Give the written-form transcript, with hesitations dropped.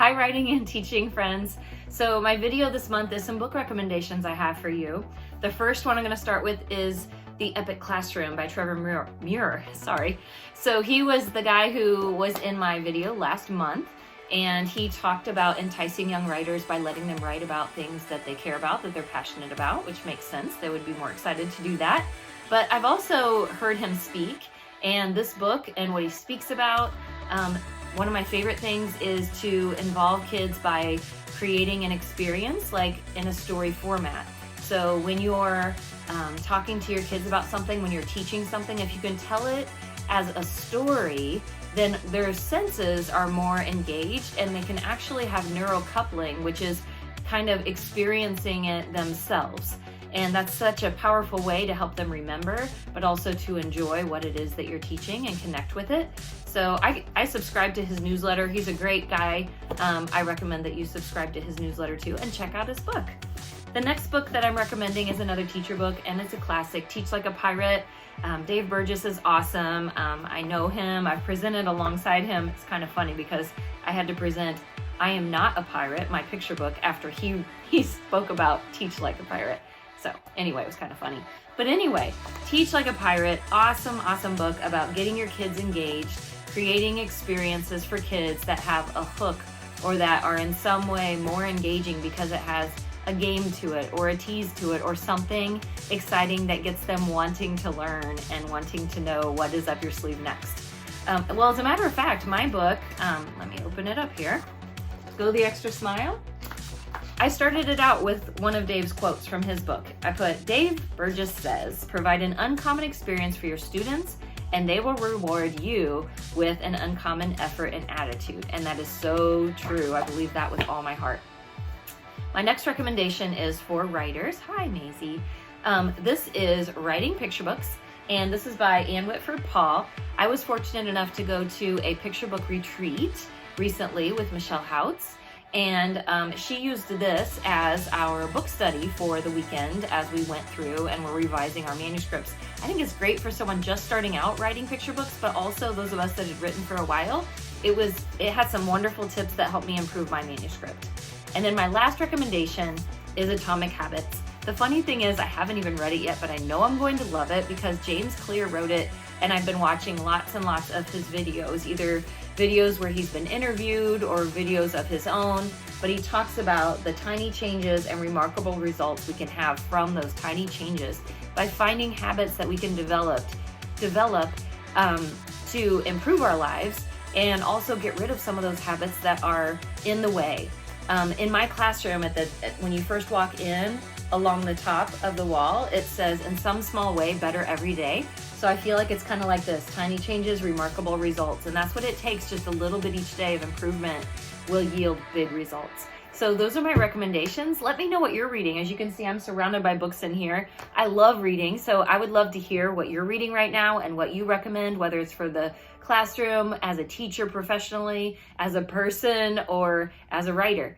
Hi, writing and teaching friends. So my video this month is some book recommendations I have for you. The first one I'm going to start with is The Epic Classroom by Trevor Muir. Sorry. So he was the guy who was in my video last month, and he talked about enticing young writers by letting them write about things that they care about, that they're passionate about, which makes sense. They would be more excited to do that. But I've also heard him speak, and this book and what he speaks about, one of my favorite things is to involve kids by creating an experience like in a story format. So when you're talking to your kids about something, when you're teaching something, if you can tell it as a story, then their senses are more engaged and they can actually have neural coupling, which is kind of experiencing it themselves. And that's such a powerful way to help them remember, but also to enjoy what it is that you're teaching and connect with it. So I subscribe to his newsletter. He's a great guy. I recommend that you subscribe to his newsletter too and check out his book. The next book that I'm recommending is another teacher book, and it's a classic, Teach Like a Pirate. Dave Burgess is awesome. I know him. I've presented alongside him. It's kind of funny because I had to present I Am Not a Pirate, my picture book, after he spoke about Teach Like a Pirate. So anyway, it was kind of funny. But anyway, Teach Like a Pirate, awesome, awesome book about getting your kids engaged, creating experiences for kids that have a hook or that are in some way more engaging because it has a game to it or a tease to it or something exciting that gets them wanting to learn and wanting to know what is up your sleeve next. Well, as a matter of fact, my book, let me open it up here. Go the Extra Smile. I started it out with one of Dave's quotes from his book. I put, Dave Burgess says, provide an uncommon experience for your students and they will reward you with an uncommon effort and attitude. And that is so true. I believe that with all my heart. My next recommendation is for writers. Hi, Maisie. This is Writing Picture Books, and this is by Ann Whitford Paul. I was fortunate enough to go to a picture book retreat recently with Michelle Houts, and she used this as our book study for the weekend as we went through and were revising our manuscripts. I think it's great for someone just starting out writing picture books, but also those of us that had written for a while. It had some wonderful tips that helped me improve my manuscript. And then my last recommendation is Atomic Habits. The funny thing is I haven't even read it yet, but I know I'm going to love it because James Clear wrote it, and I've been watching lots and lots of his videos, either videos where he's been interviewed or videos of his own, but he talks about the tiny changes and remarkable results we can have from those tiny changes by finding habits that we can develop to improve our lives and also get rid of some of those habits that are in the way. In my classroom, when you first walk in, along the top of the wall, it says, in some small way, better every day. So I feel like it's kind of like this, tiny changes, remarkable results. And that's what it takes, just a little bit each day of improvement will yield big results. So those are my recommendations. Let me know what you're reading. As you can see, I'm surrounded by books in here. I love reading, so I would love to hear what you're reading right now and what you recommend, whether it's for the classroom, as a teacher professionally, as a person, or as a writer.